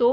2